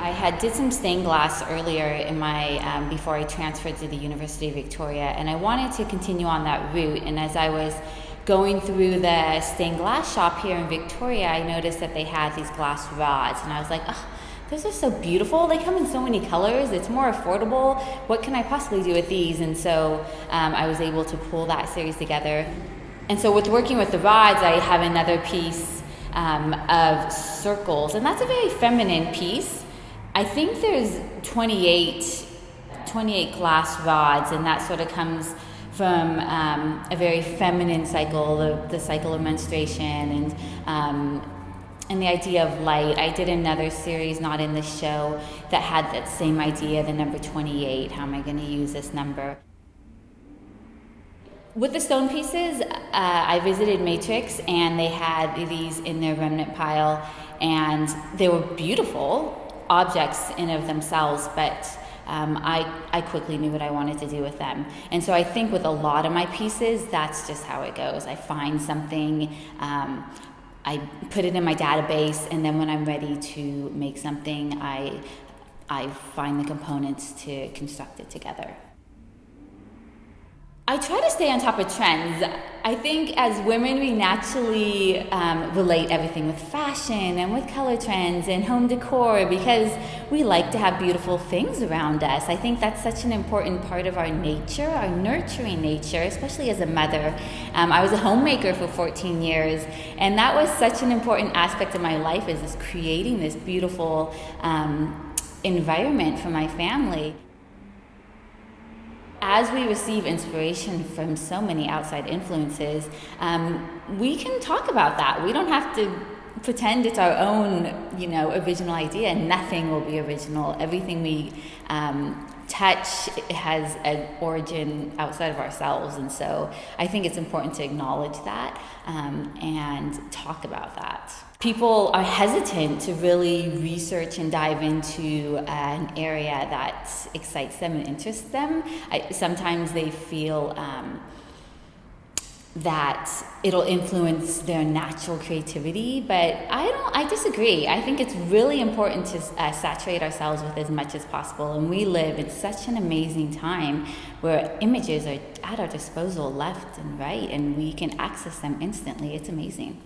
I had did some stained glass earlier in my before I transferred to the University of Victoria, and I wanted to continue on that route. And as I was going through the stained glass shop here in Victoria, I noticed that they had these glass rods, and I was like, oh, those are so beautiful. They come in so many colors. It's more affordable. What can I possibly do with these? And so I was able to pull that series together. And so with working with the rods, I have another piece of circles, and that's a very feminine piece. I think there's 28 glass rods, and that sort of comes from a very feminine cycle, the cycle of menstruation, and the idea of light. I did another series, not in the show, that had that same idea, the number 28. How am I going to use this number? With the stone pieces, I visited Matrix, and they had these in their remnant pile, and they were beautiful objects in of themselves, but I quickly knew what I wanted to do with them. And so I think with a lot of my pieces, that's just how it goes. I find something, I put it in my database, and then when I'm ready to make something, I find the components to construct it together. I try to stay on top of trends. I think as women, we naturally relate everything with fashion and with color trends and home decor because we like to have beautiful things around us. I think that's such an important part of our nature, our nurturing nature, especially as a mother. I was a homemaker for 14 years, and that was such an important aspect of my life, is this creating this beautiful environment for my family. As we receive inspiration from so many outside influences, we can talk about that. We don't have to pretend it's our own, original idea. Nothing will be original. Everything we touch has an origin outside of ourselves, and so I think it's important to acknowledge that and talk about that. People are hesitant to really research and dive into an area that excites them and interests them. Sometimes they feel that it'll influence their natural creativity, but I disagree. I think it's really important to saturate ourselves with as much as possible, and we live in such an amazing time where images are at our disposal left and right, and we can access them instantly. It's amazing.